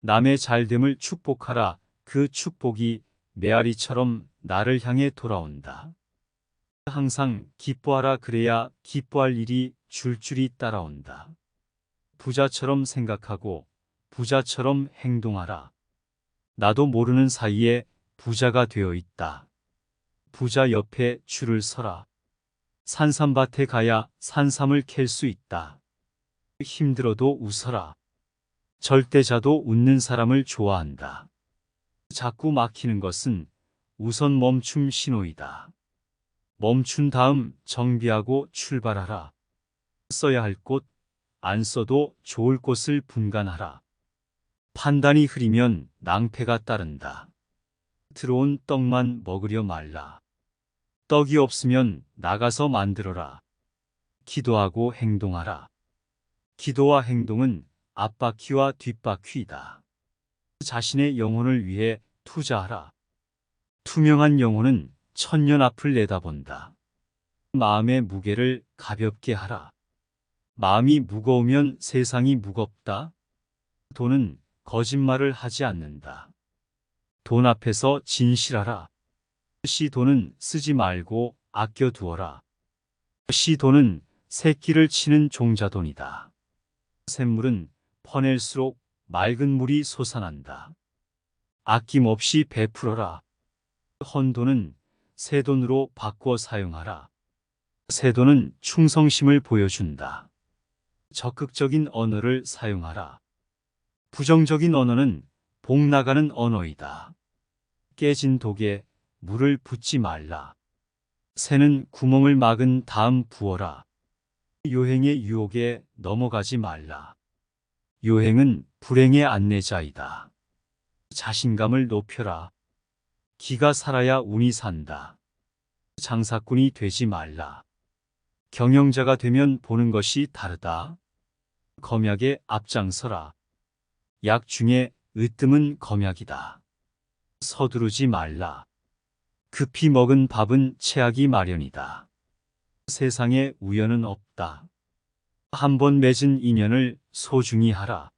남의 잘됨을 축복하라. 그 축복이 메아리처럼 나를 향해 돌아온다. 항상 기뻐하라. 그래야 기뻐할 일이 줄줄이 따라온다. 부자처럼 생각하고 부자처럼 행동하라. 나도 모르는 사이에 부자가 되어 있다. 부자 옆에 줄을 서라. 산삼밭에 가야 산삼을 캘 수 있다. 힘들어도 웃어라. 절대자도 웃는 사람을 좋아한다. 자꾸 막히는 것은 우선 멈춤 신호이다. 멈춘 다음 정비하고 출발하라. 써야 할 곳, 안 써도 좋을 곳을 분간하라. 판단이 흐리면 낭패가 따른다. 들어온 떡만 먹으려 말라. 떡이 없으면 나가서 만들어라. 기도하고 행동하라. 기도와 행동은 앞바퀴와 뒷바퀴이다. 자신의 영혼을 위해 투자하라. 투명한 영혼은 천년 앞을 내다본다. 마음의 무게를 가볍게 하라. 마음이 무거우면 세상이 무겁다. 돈은 거짓말을 하지 않는다. 돈 앞에서 진실하라. 돈은 쓰지 말고 아껴두어라. 돈은 새끼를 치는 종자돈이다. 샘물은 퍼낼수록 맑은 물이 솟아난다. 아낌없이 베풀어라. 헌돈은 새 돈으로 바꾸어 사용하라. 새 돈은 충성심을 보여준다. 적극적인 언어를 사용하라. 부정적인 언어는 복 나가는 언어이다. 깨진 독에 물을 붓지 말라. 새는 구멍을 막은 다음 부어라. 요행의 유혹에 넘어가지 말라. 요행은 불행의 안내자이다. 자신감을 높여라. 기가 살아야 운이 산다. 장사꾼이 되지 말라. 경영자가 되면 보는 것이 다르다. 검약에 앞장서라. 약 중에 으뜸은 검약이다. 서두르지 말라. 급히 먹은 밥은 체하기 마련이다. 세상에 우연은 없다. 한 번 맺은 인연을 소중히 하라.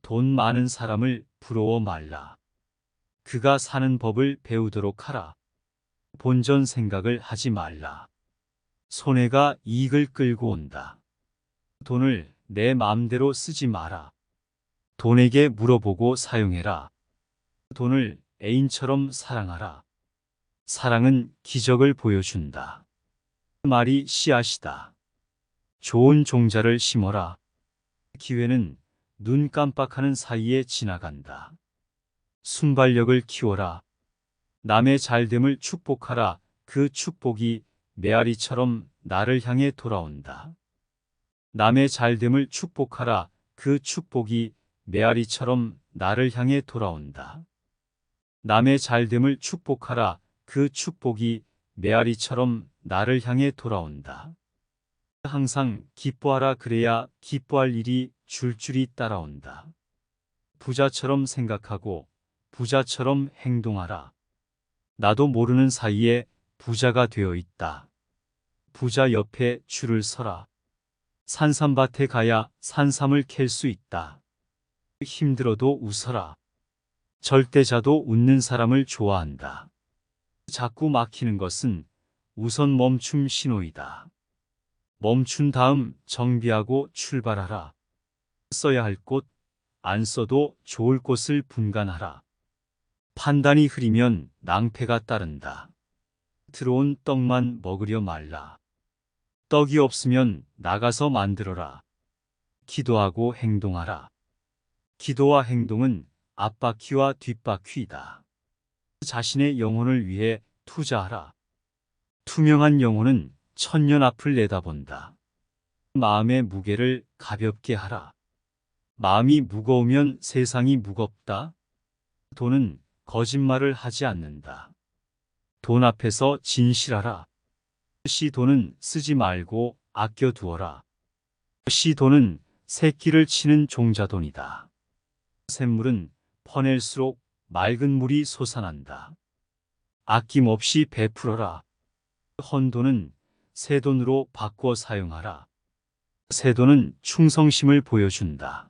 돈 많은 사람을 부러워 말라. 그가 사는 법을 배우도록 하라. 본전 생각을 하지 말라. 손해가 이익을 끌고 온다. 돈을 내 마음대로 쓰지 마라. 돈에게 물어보고 사용해라. 돈을 애인처럼 사랑하라. 사랑은 기적을 보여준다. 말이 씨앗이다. 좋은 종자를 심어라. 기회는 눈 깜빡하는 사이에 지나간다. 순발력을 키워라. 남의 잘됨을 축복하라. 그 축복이 메아리처럼 나를 향해 돌아온다. 남의 잘됨을 축복하라. 그 축복이 메아리처럼 나를 향해 돌아온다. 남의 잘됨을 축복하라. 그 축복이 메아리처럼 나를 향해 돌아온다. 항상 기뻐하라. 그래야 기뻐할 일이 줄줄이 따라온다. 부자처럼 생각하고 부자처럼 행동하라. 나도 모르는 사이에 부자가 되어 있다. 부자 옆에 줄을 서라. 산삼밭에 가야 산삼을 캘 수 있다. 힘들어도 웃어라. 절대자도 웃는 사람을 좋아한다. 자꾸 막히는 것은 우선 멈춤 신호이다. 멈춘 다음 정비하고 출발하라. 써야 할 곳, 안 써도 좋을 곳을 분간하라. 판단이 흐리면 낭패가 따른다. 들어온 떡만 먹으려 말라. 떡이 없으면 나가서 만들어라. 기도하고 행동하라. 기도와 행동은 앞바퀴와 뒷바퀴이다. 자신의 영혼을 위해 투자하라. 투명한 영혼은 천년 앞을 내다본다. 마음의 무게를 가볍게 하라. 마음이 무거우면 세상이 무겁다. 돈은 거짓말을 하지 않는다. 돈 앞에서 진실하라. 돈은 쓰지 말고 아껴두어라. 돈은 새끼를 치는 종자돈이다. 샘물은 퍼낼수록 맑은 물이 솟아난다. 아낌없이 베풀어라. 헌돈은 새 돈으로 바꾸어 사용하라. 새 돈은 충성심을 보여준다.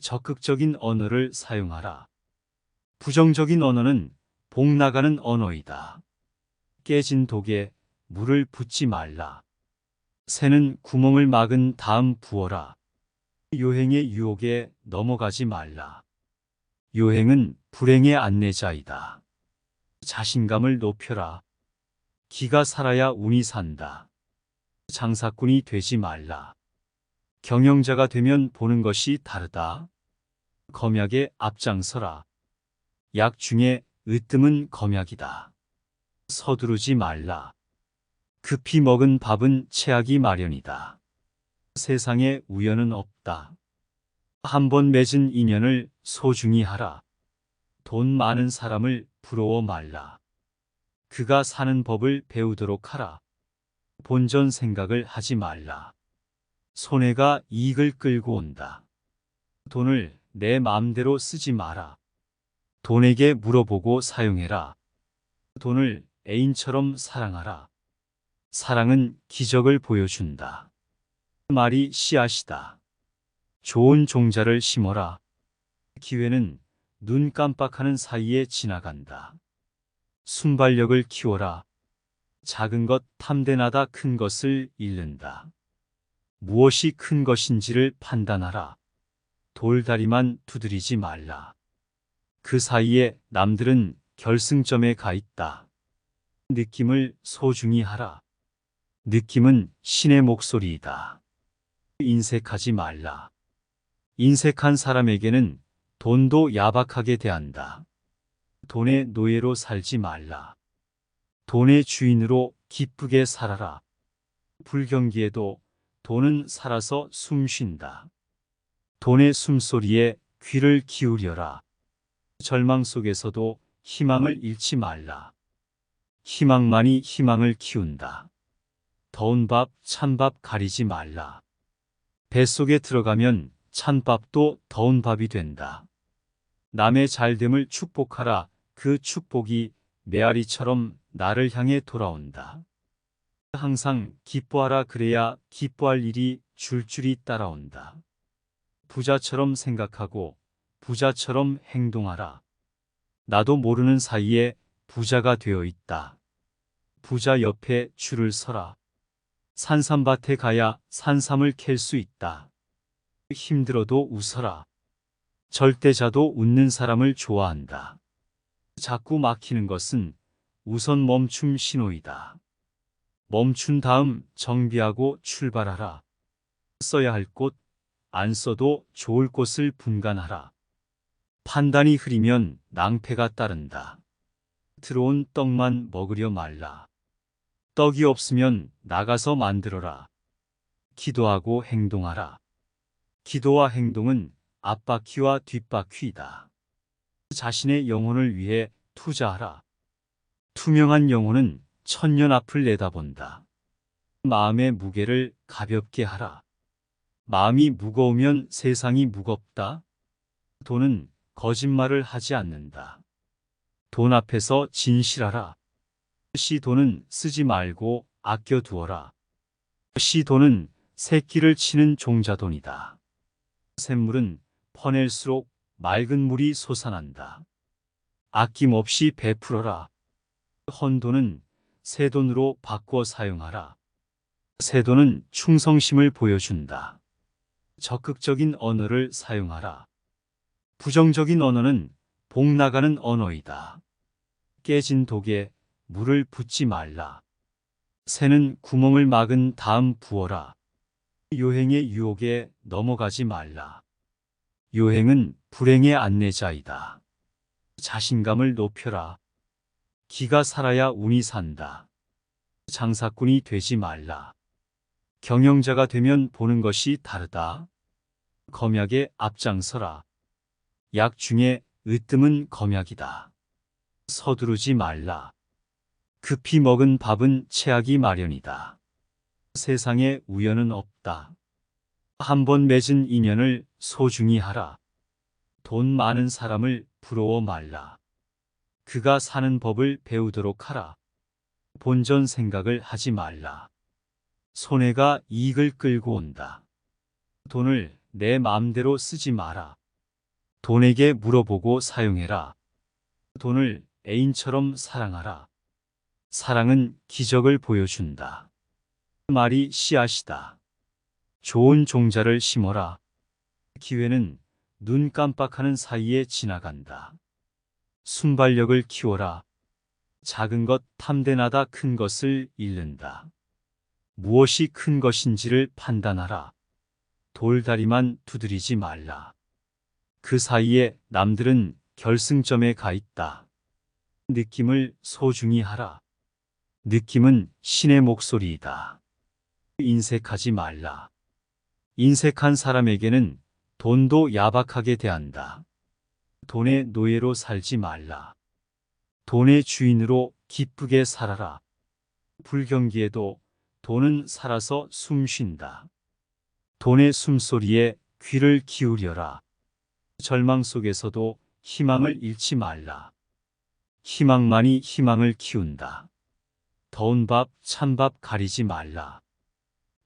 적극적인 언어를 사용하라. 부정적인 언어는 복 나가는 언어이다. 깨진 독에 물을 붓지 말라. 새는 구멍을 막은 다음 부어라. 요행의 유혹에 넘어가지 말라. 요행은 불행의 안내자이다. 자신감을 높여라. 기가 살아야 운이 산다. 장사꾼이 되지 말라. 경영자가 되면 보는 것이 다르다. 검약에 앞장서라. 약 중에 으뜸은 검약이다. 서두르지 말라. 급히 먹은 밥은 체하기 마련이다. 세상에 우연은 없다. 한 번 맺은 인연을 소중히 하라. 돈 많은 사람을 부러워 말라. 그가 사는 법을 배우도록 하라. 본전 생각을 하지 말라. 손해가 이익을 끌고 온다. 돈을 내 마음대로 쓰지 마라. 돈에게 물어보고 사용해라. 돈을 애인처럼 사랑하라. 사랑은 기적을 보여준다. 말이 씨앗이다. 좋은 종자를 심어라. 기회는 눈 깜빡하는 사이에 지나간다. 순발력을 키워라. 작은 것 탐대나다 큰 것을 잃는다. 무엇이 큰 것인지를 판단하라. 돌다리만 두드리지 말라. 그 사이에 남들은 결승점에 가 있다. 느낌을 소중히 하라. 느낌은 신의 목소리이다. 인색하지 말라. 인색한 사람에게는 돈도 야박하게 대한다. 돈의 노예로 살지 말라. 돈의 주인으로 기쁘게 살아라. 불경기에도 돈은 살아서 숨 쉰다. 돈의 숨소리에 귀를 기울여라. 절망 속에서도 희망을 잃지 말라. 희망만이 희망을 키운다. 더운 밥, 찬밥 가리지 말라. 뱃속에 들어가면 찬밥도 더운 밥이 된다. 남의 잘됨을 축복하라. 그 축복이 메아리처럼 나를 향해 돌아온다. 항상 기뻐하라. 그래야 기뻐할 일이 줄줄이 따라온다. 부자처럼 생각하고 부자처럼 행동하라. 나도 모르는 사이에 부자가 되어 있다. 부자 옆에 줄을 서라. 산삼밭에 가야 산삼을 캘 수 있다. 힘들어도 웃어라. 절대자도 웃는 사람을 좋아한다. 자꾸 막히는 것은 우선 멈춤 신호이다. 멈춘 다음 정비하고 출발하라. 써야 할 곳, 안 써도 좋을 곳을 분간하라. 판단이 흐리면 낭패가 따른다. 들어온 떡만 먹으려 말라. 떡이 없으면 나가서 만들어라. 기도하고 행동하라. 기도와 행동은 앞바퀴와 뒷바퀴이다. 자신의 영혼을 위해 투자하라. 투명한 영혼은 천년 앞을 내다본다. 마음의 무게를 가볍게 하라. 마음이 무거우면 세상이 무겁다. 돈은 거짓말을 하지 않는다. 돈 앞에서 진실하라. 돈은 쓰지 말고 아껴두어라. 돈은 새끼를 치는 종자돈이다. 샘물은 퍼낼수록 맑은 물이 솟아난다. 아낌없이 베풀어라. 헌돈은 새 돈으로 바꿔 사용하라. 새 돈은 충성심을 보여준다. 적극적인 언어를 사용하라. 부정적인 언어는 복 나가는 언어이다. 깨진 독에 물을 붓지 말라. 새는 구멍을 막은 다음 부어라. 요행의 유혹에 넘어가지 말라. 요행은 불행의 안내자이다. 자신감을 높여라. 기가 살아야 운이 산다. 장사꾼이 되지 말라. 경영자가 되면 보는 것이 다르다. 검약에 앞장서라. 약 중에 으뜸은 검약이다. 서두르지 말라. 급히 먹은 밥은 체하기 마련이다. 세상에 우연은 없다. 한 번 맺은 인연을 소중히 하라. 돈 많은 사람을 부러워 말라. 그가 사는 법을 배우도록 하라. 본전 생각을 하지 말라. 손해가 이익을 끌고 온다. 돈을 내 마음대로 쓰지 마라. 돈에게 물어보고 사용해라. 돈을 애인처럼 사랑하라. 사랑은 기적을 보여준다. 말이 씨앗이다. 좋은 종자를 심어라. 기회는 눈 깜빡하는 사이에 지나간다. 순발력을 키워라. 작은 것 탐대나다 큰 것을 잃는다. 무엇이 큰 것인지를 판단하라. 돌다리만 두드리지 말라. 그 사이에 남들은 결승점에 가 있다. 느낌을 소중히 하라. 느낌은 신의 목소리이다. 인색하지 말라. 인색한 사람에게는 돈도 야박하게 대한다. 돈의 노예로 살지 말라. 돈의 주인으로 기쁘게 살아라. 불경기에도 돈은 살아서 숨 쉰다. 돈의 숨소리에 귀를 기울여라. 절망 속에서도 희망을 잃지 말라. 희망만이 희망을 키운다. 더운 밥, 찬밥 가리지 말라.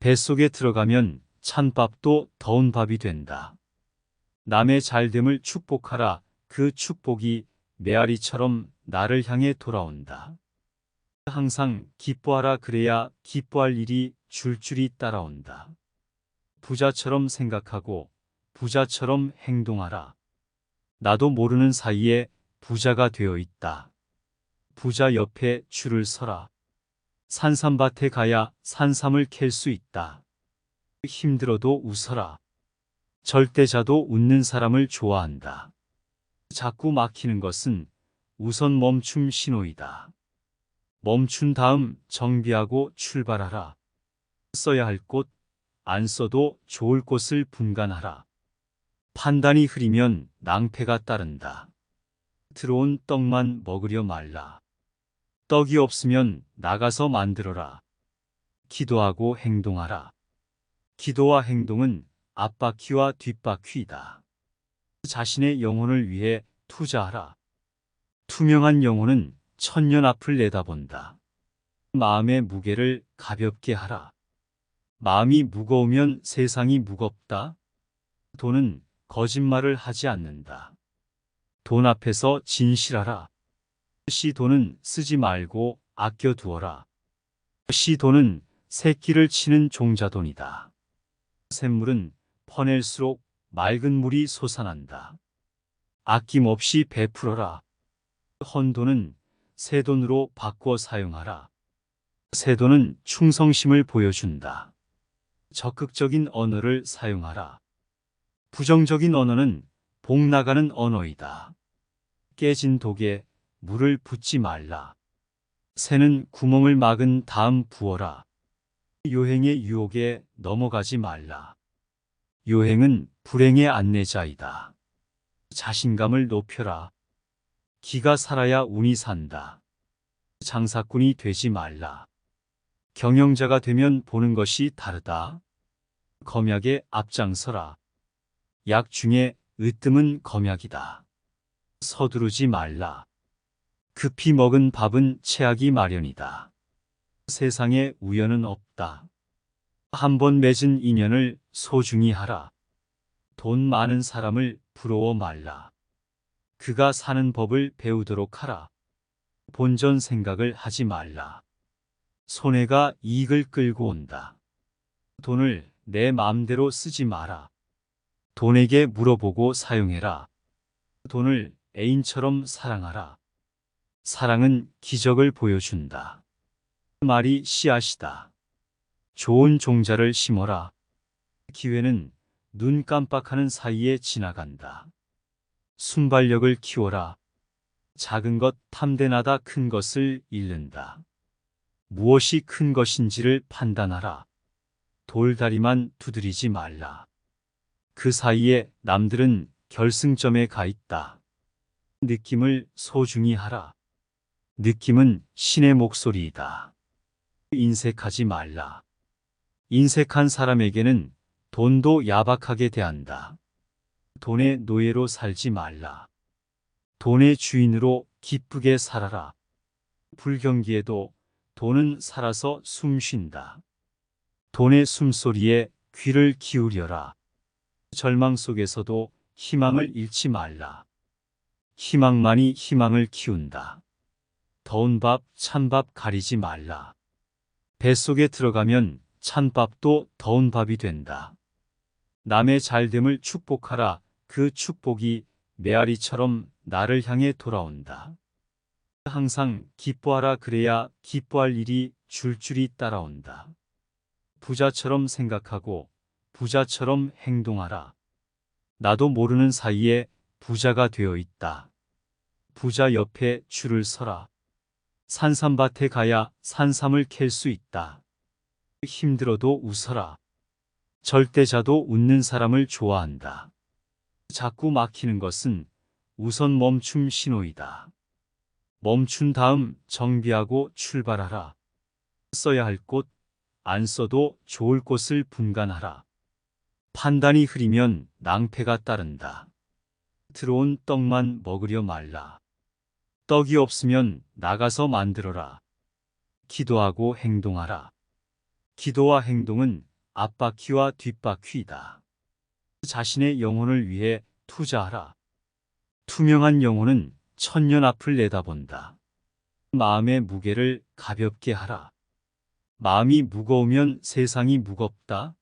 뱃속에 들어가면 찬밥도 더운 밥이 된다. 남의 잘됨을 축복하라. 그 축복이 메아리처럼 나를 향해 돌아온다. 항상 기뻐하라. 그래야 기뻐할 일이 줄줄이 따라온다. 부자처럼 생각하고 부자처럼 행동하라. 나도 모르는 사이에 부자가 되어 있다. 부자 옆에 줄을 서라. 산삼밭에 가야 산삼을 캘 수 있다. 힘들어도 웃어라. 절대자도 웃는 사람을 좋아한다. 자꾸 막히는 것은 우선 멈춤 신호이다. 멈춘 다음 정비하고 출발하라. 써야 할 곳, 안 써도 좋을 곳을 분간하라. 판단이 흐리면 낭패가 따른다. 들어온 떡만 먹으려 말라. 떡이 없으면 나가서 만들어라. 기도하고 행동하라. 기도와 행동은 앞바퀴와 뒷바퀴이다. 자신의 영혼을 위해 투자하라. 투명한 영혼은 천년 앞을 내다본다. 마음의 무게를 가볍게 하라. 마음이 무거우면 세상이 무겁다. 돈은 거짓말을 하지 않는다. 돈 앞에서 진실하라. 돈은 쓰지 말고 아껴두어라. 돈은 새끼를 치는 종자돈이다. 샘물은 퍼낼수록 맑은 물이 솟아난다. 아낌없이 베풀어라. 헌돈은 새 돈으로 바꿔 사용하라. 새 돈은 충성심을 보여준다. 적극적인 언어를 사용하라. 부정적인 언어는 복 나가는 언어이다. 깨진 독에 물을 붓지 말라. 새는 구멍을 막은 다음 부어라. 요행의 유혹에 넘어가지 말라. 요행은 불행의 안내자이다. 자신감을 높여라. 기가 살아야 운이 산다. 장사꾼이 되지 말라. 경영자가 되면 보는 것이 다르다. 검약에 앞장서라. 약 중에 으뜸은 검약이다. 서두르지 말라. 급히 먹은 밥은 체하기 마련이다. 세상에 우연은 없다. 한 번 맺은 인연을 소중히 하라. 돈 많은 사람을 부러워 말라. 그가 사는 법을 배우도록 하라. 본전 생각을 하지 말라. 손해가 이익을 끌고 온다. 돈을 내 마음대로 쓰지 마라. 돈에게 물어보고 사용해라. 돈을 애인처럼 사랑하라. 사랑은 기적을 보여준다. 말이 씨앗이다. 좋은 종자를 심어라. 기회는 눈 깜빡하는 사이에 지나간다. 순발력을 키워라. 작은 것 탐대나다 큰 것을 잃는다. 무엇이 큰 것인지를 판단하라. 돌다리만 두드리지 말라. 그 사이에 남들은 결승점에 가 있다. 느낌을 소중히 하라. 느낌은 신의 목소리이다. 인색하지 말라. 인색한 사람에게는 돈도 야박하게 대한다. 돈의 노예로 살지 말라. 돈의 주인으로 기쁘게 살아라. 불경기에도 돈은 살아서 숨 쉰다. 돈의 숨소리에 귀를 기울여라. 절망 속에서도 희망을 잃지 말라. 희망만이 희망을 키운다. 더운 밥, 찬밥 가리지 말라. 뱃속에 들어가면 찬밥도 더운 밥이 된다. 남의 잘됨을 축복하라. 그 축복이 메아리처럼 나를 향해 돌아온다. 항상 기뻐하라. 그래야 기뻐할 일이 줄줄이 따라온다. 부자처럼 생각하고 부자처럼 행동하라. 나도 모르는 사이에 부자가 되어 있다. 부자 옆에 줄을 서라. 산삼밭에 가야 산삼을 캘 수 있다. 힘들어도 웃어라. 절대자도 웃는 사람을 좋아한다. 자꾸 막히는 것은 우선 멈춤 신호이다. 멈춘 다음 정비하고 출발하라. 써야 할 곳, 안 써도 좋을 곳을 분간하라. 판단이 흐리면 낭패가 따른다. 들어온 떡만 먹으려 말라. 떡이 없으면 나가서 만들어라. 기도하고 행동하라. 기도와 행동은 앞바퀴와 뒷바퀴이다. 자신의 영혼을 위해 투자하라. 투명한 영혼은 천년 앞을 내다본다. 마음의 무게를 가볍게 하라. 마음이 무거우면 세상이 무겁다.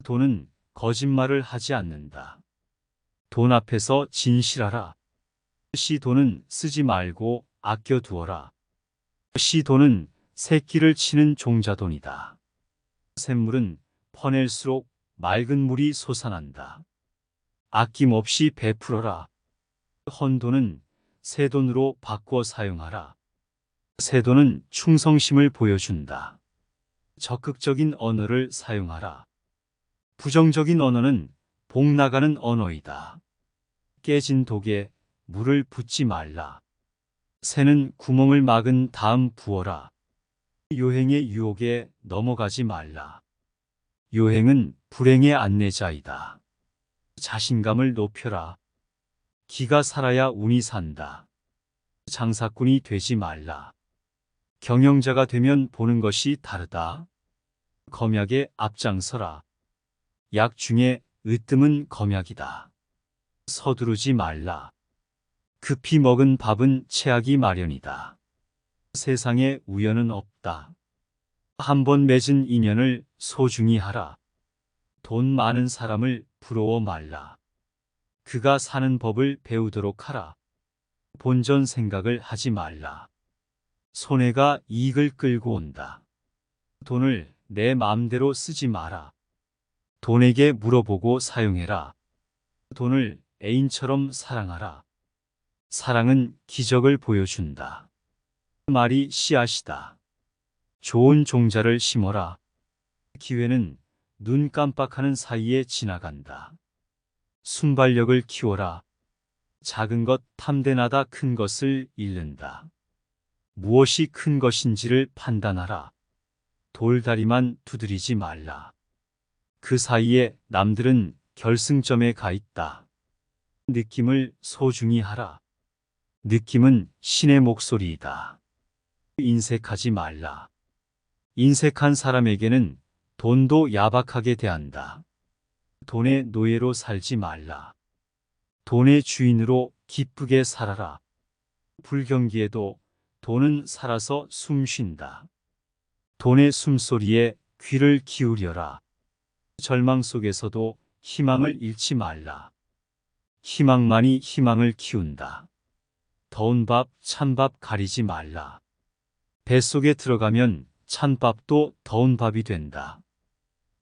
돈은 거짓말을 하지 않는다. 돈 앞에서 진실하라. 돈은 쓰지 말고 아껴두어라. 돈은 새끼를 치는 종자돈이다. 샘물은 퍼낼수록 맑은 물이 솟아난다. 아낌없이 베풀어라. 헌돈은 새 돈으로 바꿔 사용하라. 새 돈은 충성심을 보여준다. 적극적인 언어를 사용하라. 부정적인 언어는 복 나가는 언어이다. 깨진 독에 물을 붓지 말라. 새는 구멍을 막은 다음 부어라. 요행의 유혹에 넘어가지 말라. 요행은 불행의 안내자이다. 자신감을 높여라. 기가 살아야 운이 산다. 장사꾼이 되지 말라. 경영자가 되면 보는 것이 다르다. 검약에 앞장서라. 약 중에 으뜸은 검약이다. 서두르지 말라. 급히 먹은 밥은 체하기 마련이다. 세상에 우연은 없다. 한 번 맺은 인연을 소중히 하라. 돈 많은 사람을 부러워 말라. 그가 사는 법을 배우도록 하라. 본전 생각을 하지 말라. 손해가 이익을 끌고 온다. 돈을 내 마음대로 쓰지 마라. 돈에게 물어보고 사용해라. 돈을 애인처럼 사랑하라. 사랑은 기적을 보여준다. 말이 씨앗이다. 좋은 종자를 심어라. 기회는 눈 깜빡하는 사이에 지나간다. 순발력을 키워라. 작은 것 탐대나다 큰 것을 잃는다. 무엇이 큰 것인지를 판단하라. 돌다리만 두드리지 말라. 그 사이에 남들은 결승점에 가 있다. 느낌을 소중히 하라. 느낌은 신의 목소리이다. 인색하지 말라. 인색한 사람에게는 돈도 야박하게 대한다. 돈의 노예로 살지 말라. 돈의 주인으로 기쁘게 살아라. 불경기에도 돈은 살아서 숨 쉰다. 돈의 숨소리에 귀를 기울여라. 절망 속에서도 희망을 잃지 말라. 희망만이 희망을 키운다. 더운 밥, 찬밥 가리지 말라. 뱃속에 들어가면 찬밥도 더운 밥이 된다.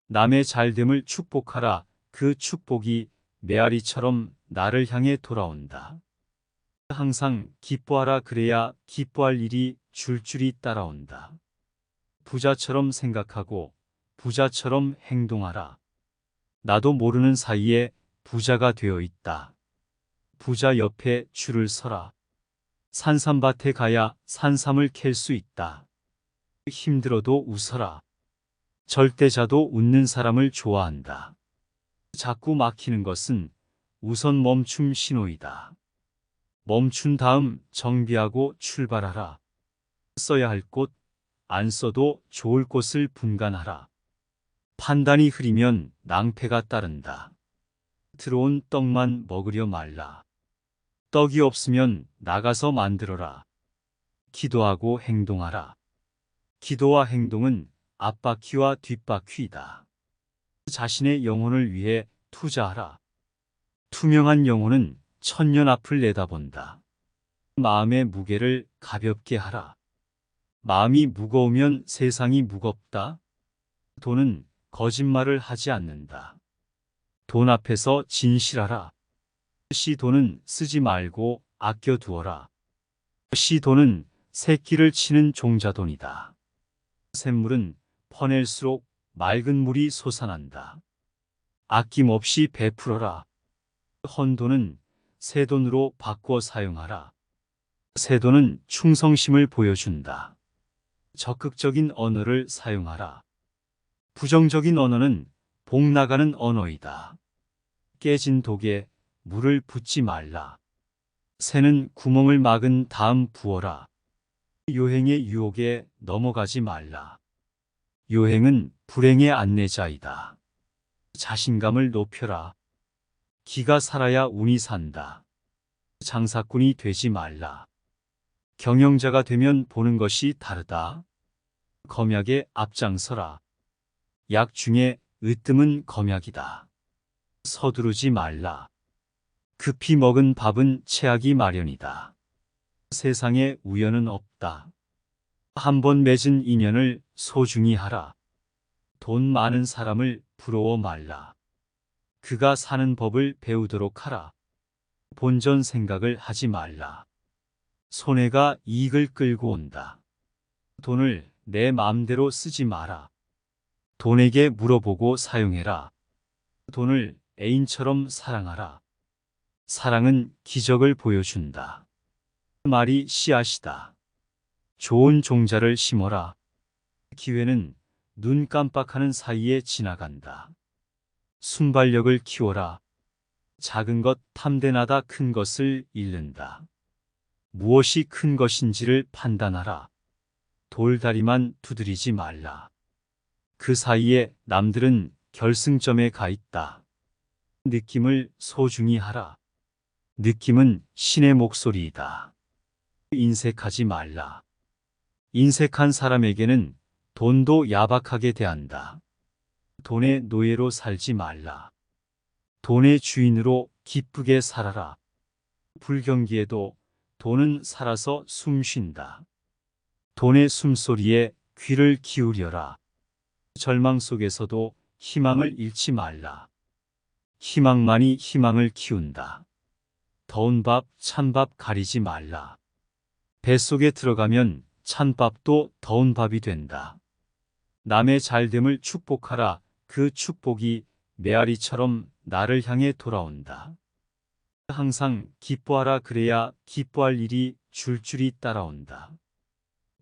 남의 잘됨을 축복하라. 그 축복이 메아리처럼 나를 향해 돌아온다. 항상 기뻐하라. 그래야 기뻐할 일이 줄줄이 따라온다. 부자처럼 생각하고 부자처럼 행동하라. 나도 모르는 사이에 부자가 되어 있다. 부자 옆에 줄을 서라. 산삼밭에 가야 산삼을 캘 수 있다. 힘들어도 웃어라. 절대자도 웃는 사람을 좋아한다. 자꾸 막히는 것은 우선 멈춤 신호이다. 멈춘 다음 정비하고 출발하라. 써야 할 곳, 안 써도 좋을 곳을 분간하라. 판단이 흐리면 낭패가 따른다. 들어온 떡만 먹으려 말라. 떡이 없으면 나가서 만들어라. 기도하고 행동하라. 기도와 행동은 앞바퀴와 뒷바퀴이다. 자신의 영혼을 위해 투자하라. 투명한 영혼은 천년 앞을 내다본다. 마음의 무게를 가볍게 하라. 마음이 무거우면 세상이 무겁다. 돈은 거짓말을 하지 않는다. 돈 앞에서 진실하라. 돈은 쓰지 말고 아껴두어라. 돈은 새끼를 치는 종자돈이다. 샘물은 퍼낼수록 맑은 물이 솟아난다. 아낌없이 베풀어라. 헌돈은 새 돈으로 바꿔 사용하라. 새 돈은 충성심을 보여준다. 적극적인 언어를 사용하라. 부정적인 언어는 복 나가는 언어이다. 깨진 독에 물을 붓지 말라. 새는 구멍을 막은 다음 부어라. 요행의 유혹에 넘어가지 말라. 요행은 불행의 안내자이다. 자신감을 높여라. 기가 살아야 운이 산다. 장사꾼이 되지 말라. 경영자가 되면 보는 것이 다르다. 검약에 앞장서라. 약 중에 으뜸은 검약이다. 서두르지 말라. 급히 먹은 밥은 체하기 마련이다. 세상에 우연은 없다. 한 번 맺은 인연을 소중히 하라. 돈 많은 사람을 부러워 말라. 그가 사는 법을 배우도록 하라. 본전 생각을 하지 말라. 손해가 이익을 끌고 온다. 돈을 내 마음대로 쓰지 마라. 돈에게 물어보고 사용해라. 돈을 애인처럼 사랑하라. 사랑은 기적을 보여준다. 말이 씨앗이다. 좋은 종자를 심어라. 기회는 눈 깜빡하는 사이에 지나간다. 순발력을 키워라. 작은 것 탐대나다 큰 것을 잃는다. 무엇이 큰 것인지를 판단하라. 돌다리만 두드리지 말라. 그 사이에 남들은 결승점에 가 있다. 느낌을 소중히 하라. 느낌은 신의 목소리이다. 인색하지 말라. 인색한 사람에게는 돈도 야박하게 대한다. 돈의 노예로 살지 말라. 돈의 주인으로 기쁘게 살아라. 불경기에도 돈은 살아서 숨쉰다. 돈의 숨소리에 귀를 기울여라. 절망 속에서도 희망을 잃지 말라. 희망만이 희망을 키운다. 더운 밥, 찬밥 가리지 말라. 뱃속에 들어가면 찬밥도 더운 밥이 된다. 남의 잘됨을 축복하라. 그 축복이 메아리처럼 나를 향해 돌아온다. 항상 기뻐하라. 그래야 기뻐할 일이 줄줄이 따라온다.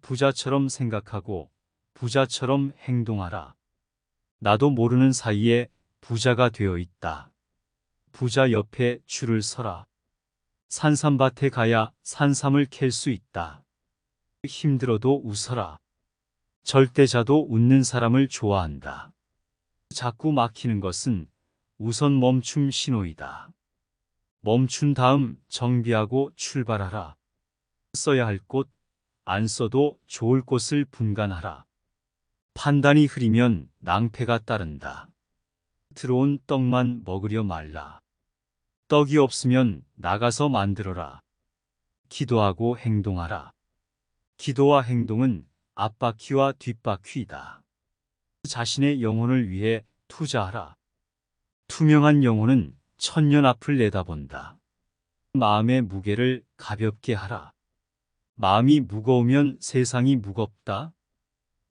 부자처럼 생각하고 부자처럼 행동하라. 나도 모르는 사이에 부자가 되어 있다. 부자 옆에 줄을 서라. 산삼밭에 가야 산삼을 캘 수 있다. 힘들어도 웃어라. 절대자도 웃는 사람을 좋아한다. 자꾸 막히는 것은 우선 멈춤 신호이다. 멈춘 다음 정비하고 출발하라. 써야 할 곳, 안 써도 좋을 곳을 분간하라. 판단이 흐리면 낭패가 따른다. 들어온 떡만 먹으려 말라. 떡이 없으면 나가서 만들어라. 기도하고 행동하라. 기도와 행동은 앞바퀴와 뒷바퀴이다. 자신의 영혼을 위해 투자하라. 투명한 영혼은 천년 앞을 내다본다. 마음의 무게를 가볍게 하라. 마음이 무거우면 세상이 무겁다.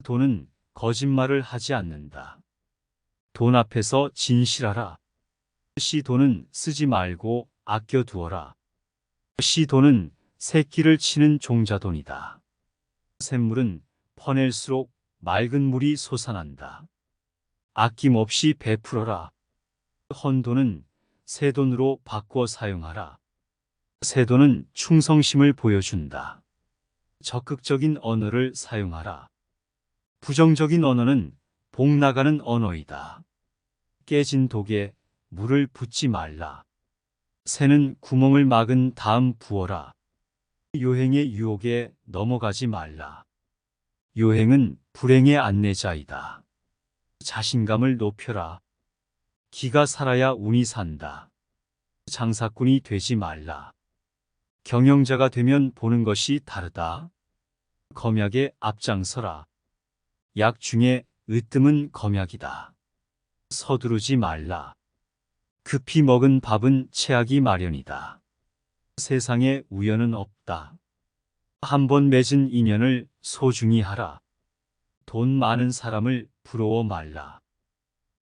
돈은 거짓말을 하지 않는다. 돈 앞에서 진실하라. 돈은 쓰지 말고 아껴두어라. 돈은 새끼를 치는 종자돈이다. 샘물은 퍼낼수록 맑은 물이 솟아난다. 아낌없이 베풀어라. 헌돈은 새 돈으로 바꿔 사용하라. 새 돈은 충성심을 보여준다. 적극적인 언어를 사용하라. 부정적인 언어는 복 나가는 언어이다. 깨진 독에 물을 붓지 말라. 새는 구멍을 막은 다음 부어라. 요행의 유혹에 넘어가지 말라. 요행은 불행의 안내자이다. 자신감을 높여라. 기가 살아야 운이 산다. 장사꾼이 되지 말라. 경영자가 되면 보는 것이 다르다. 검약에 앞장서라. 약 중에 으뜸은 검약이다. 서두르지 말라. 급히 먹은 밥은 체하기 마련이다. 세상에 우연은 없다. 한 번 맺은 인연을 소중히 하라. 돈 많은 사람을 부러워 말라.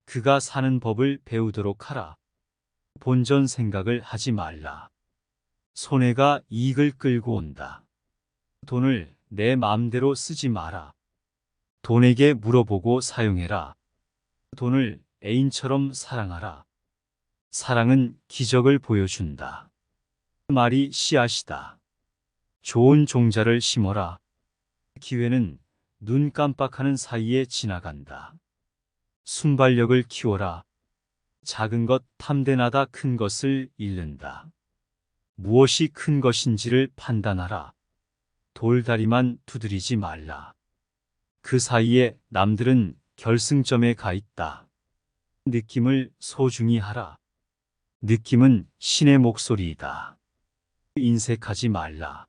그가 사는 법을 배우도록 하라. 본전 생각을 하지 말라. 손해가 이익을 끌고 온다. 돈을 내 마음대로 쓰지 마라. 돈에게 물어보고 사용해라. 돈을 애인처럼 사랑하라. 사랑은 기적을 보여준다. 말이 씨앗이다. 좋은 종자를 심어라. 기회는 눈 깜빡하는 사이에 지나간다. 순발력을 키워라. 작은 것 탐대나다 큰 것을 잃는다. 무엇이 큰 것인지를 판단하라. 돌다리만 두드리지 말라. 그 사이에 남들은 결승점에 가 있다. 느낌을 소중히 하라. 느낌은 신의 목소리이다. 인색하지 말라.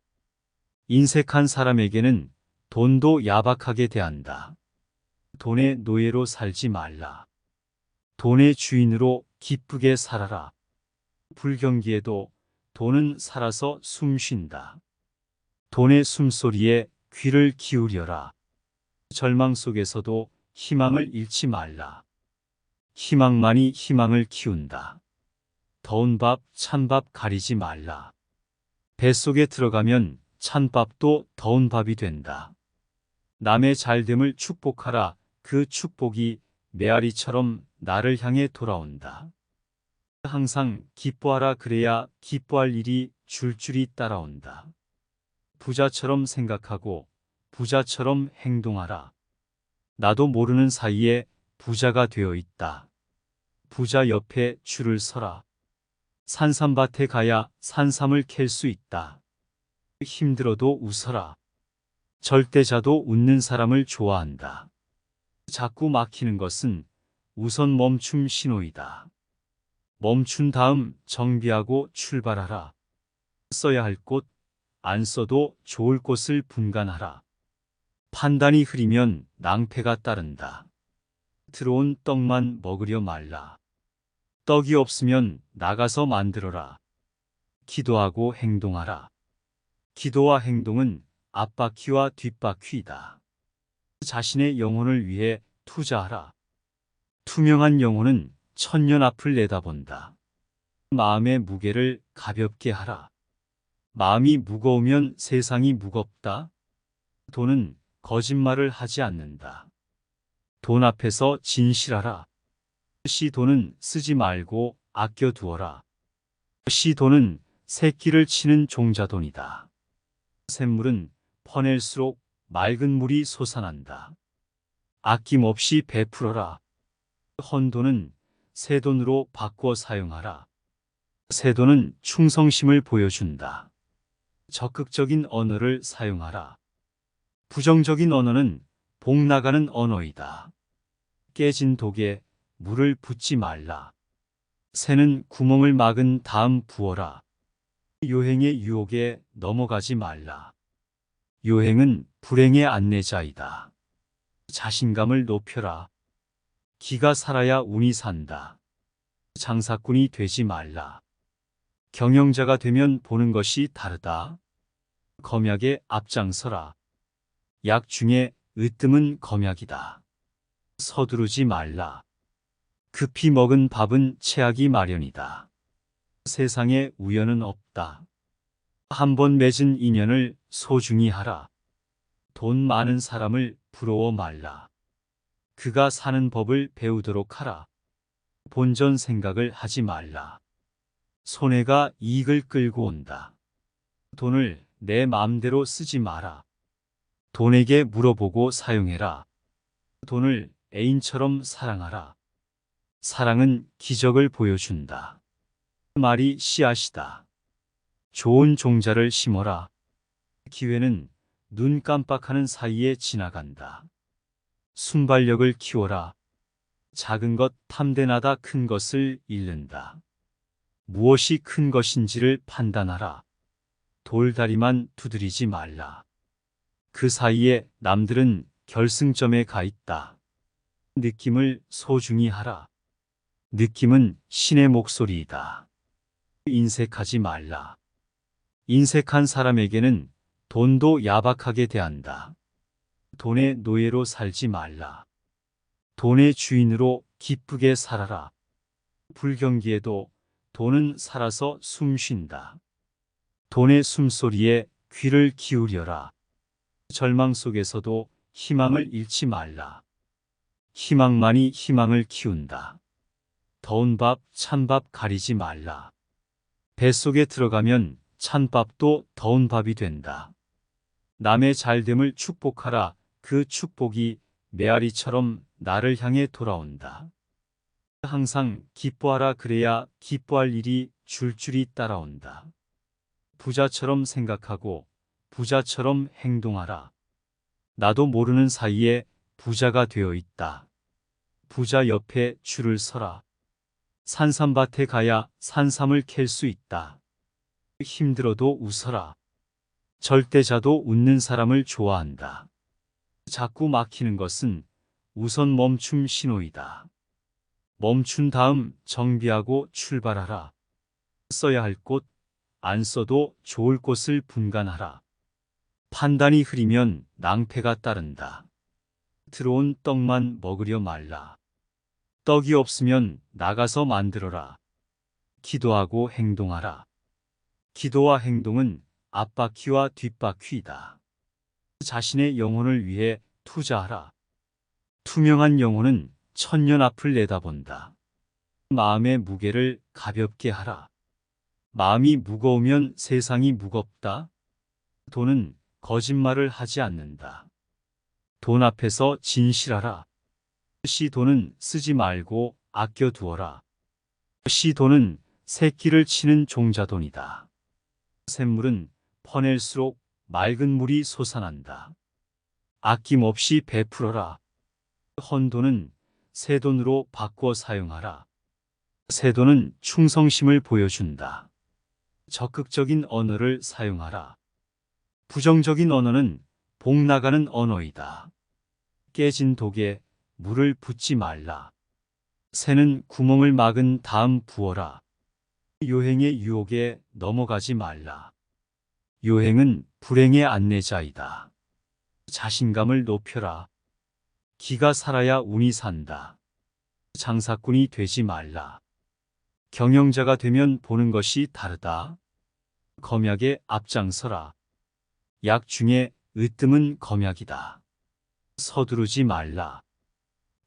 인색한 사람에게는 돈도 야박하게 대한다. 돈의 노예로 살지 말라. 돈의 주인으로 기쁘게 살아라. 불경기에도 돈은 살아서 숨 쉰다. 돈의 숨소리에 귀를 기울여라. 절망 속에서도 희망을 잃지 말라. 희망만이 희망을 키운다. 더운 밥, 찬밥 가리지 말라. 뱃속에 들어가면 찬밥도 더운 밥이 된다. 남의 잘됨을 축복하라. 그 축복이 메아리처럼 나를 향해 돌아온다. 항상 기뻐하라. 그래야 기뻐할 일이 줄줄이 따라온다. 부자처럼 생각하고 부자처럼 행동하라. 나도 모르는 사이에 부자가 되어 있다. 부자 옆에 줄을 서라. 산삼밭에 가야 산삼을 캘 수 있다. 힘들어도 웃어라. 절대자도 웃는 사람을 좋아한다. 자꾸 막히는 것은 우선 멈춤 신호이다. 멈춘 다음 정비하고 출발하라. 써야 할 곳, 안 써도 좋을 곳을 분간하라. 판단이 흐리면 낭패가 따른다. 들어온 떡만 먹으려 말라. 떡이 없으면 나가서 만들어라. 기도하고 행동하라. 기도와 행동은 앞바퀴와 뒷바퀴이다. 자신의 영혼을 위해 투자하라. 투명한 영혼은 천년 앞을 내다본다. 마음의 무게를 가볍게 하라. 마음이 무거우면 세상이 무겁다. 돈은 거짓말을 하지 않는다. 돈 앞에서 진실하라. 돈은 쓰지 말고 아껴두어라. 돈은 새끼를 치는 종자돈이다. 샘물은 퍼낼수록 맑은 물이 솟아난다. 아낌없이 베풀어라. 헌돈은 새 돈으로 바꿔 사용하라. 새 돈은 충성심을 보여준다. 적극적인 언어를 사용하라. 부정적인 언어는 복 나가는 언어이다. 깨진 독에 물을 붓지 말라. 새는 구멍을 막은 다음 부어라. 요행의 유혹에 넘어가지 말라. 요행은 불행의 안내자이다. 자신감을 높여라. 기가 살아야 운이 산다. 장사꾼이 되지 말라. 경영자가 되면 보는 것이 다르다. 검약에 앞장서라. 약 중에 으뜸은 검약이다. 서두르지 말라. 급히 먹은 밥은 체하기 마련이다. 세상에 우연은 없다. 한 번 맺은 인연을 소중히 하라. 돈 많은 사람을 부러워 말라. 그가 사는 법을 배우도록 하라. 본전 생각을 하지 말라. 손해가 이익을 끌고 온다. 돈을 내 마음대로 쓰지 마라. 돈에게 물어보고 사용해라. 돈을 애인처럼 사랑하라. 사랑은 기적을 보여준다. 그 말이 씨앗이다. 좋은 종자를 심어라. 기회는 눈 깜빡하는 사이에 지나간다. 순발력을 키워라. 작은 것 탐대나다 큰 것을 잃는다. 무엇이 큰 것인지를 판단하라. 돌다리만 두드리지 말라. 그 사이에 남들은 결승점에 가 있다. 느낌을 소중히 하라. 느낌은 신의 목소리이다. 인색하지 말라. 인색한 사람에게는 돈도 야박하게 대한다. 돈의 노예로 살지 말라. 돈의 주인으로 기쁘게 살아라. 불경기에도 돈은 살아서 숨 쉰다. 돈의 숨소리에 귀를 기울여라. 절망 속에서도 희망을 잃지 말라. 희망만이 희망을 키운다. 더운 밥, 찬밥 가리지 말라. 뱃속에 들어가면 찬밥도 더운 밥이 된다. 남의 잘됨을 축복하라. 그 축복이 메아리처럼 나를 향해 돌아온다. 항상 기뻐하라. 그래야 기뻐할 일이 줄줄이 따라온다. 부자처럼 생각하고 부자처럼 행동하라. 나도 모르는 사이에 부자가 되어 있다. 부자 옆에 줄을 서라. 산삼밭에 가야 산삼을 캘 수 있다. 힘들어도 웃어라. 절대자도 웃는 사람을 좋아한다. 자꾸 막히는 것은 우선 멈춤 신호이다. 멈춘 다음 정비하고 출발하라. 써야 할 곳, 안 써도 좋을 곳을 분간하라. 판단이 흐리면 낭패가 따른다. 들어온 떡만 먹으려 말라. 떡이 없으면 나가서 만들어라. 기도하고 행동하라. 기도와 행동은 앞바퀴와 뒷바퀴이다. 자신의 영혼을 위해 투자하라. 투명한 영혼은 천년 앞을 내다본다. 마음의 무게를 가볍게 하라. 마음이 무거우면 세상이 무겁다. 돈은 거짓말을 하지 않는다. 돈 앞에서 진실하라. 돈은 쓰지 말고 아껴두어라. 돈은 새끼를 치는 종자돈이다. 샘물은 퍼낼수록 맑은 물이 솟아난다. 아낌없이 베풀어라. 헌돈은 새돈으로 바꿔 사용하라. 새돈은 충성심을 보여준다. 적극적인 언어를 사용하라. 부정적인 언어는 복 나가는 언어이다. 깨진 독에 물을 붓지 말라. 새는 구멍을 막은 다음 부어라. 요행의 유혹에 넘어가지 말라. 요행은 불행의 안내자이다. 자신감을 높여라. 기가 살아야 운이 산다. 장사꾼이 되지 말라. 경영자가 되면 보는 것이 다르다. 검약에 앞장서라. 약 중에 으뜸은 검약이다. 서두르지 말라.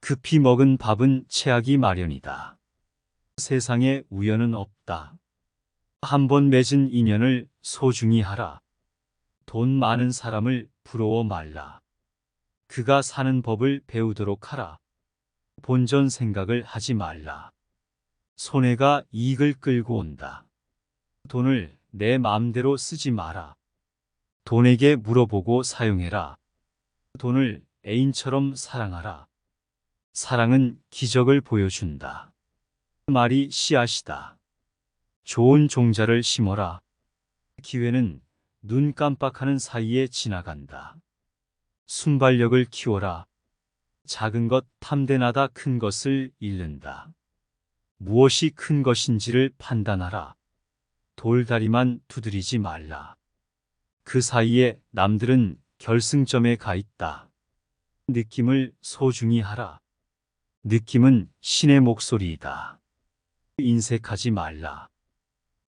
급히 먹은 밥은 체하기 마련이다. 세상에 우연은 없다. 한 번 맺은 인연을 소중히 하라. 돈 많은 사람을 부러워 말라. 그가 사는 법을 배우도록 하라. 본전 생각을 하지 말라. 손해가 이익을 끌고 온다. 돈을 내 마음대로 쓰지 마라. 돈에게 물어보고 사용해라. 돈을 애인처럼 사랑하라. 사랑은 기적을 보여준다. 그 말이 씨앗이다. 좋은 종자를 심어라. 기회는 눈 깜빡하는 사이에 지나간다. 순발력을 키워라. 작은 것 탐대나다 큰 것을 잃는다. 무엇이 큰 것인지를 판단하라. 돌다리만 두드리지 말라. 그 사이에 남들은 결승점에 가 있다. 느낌을 소중히 하라. 느낌은 신의 목소리이다. 인색하지 말라.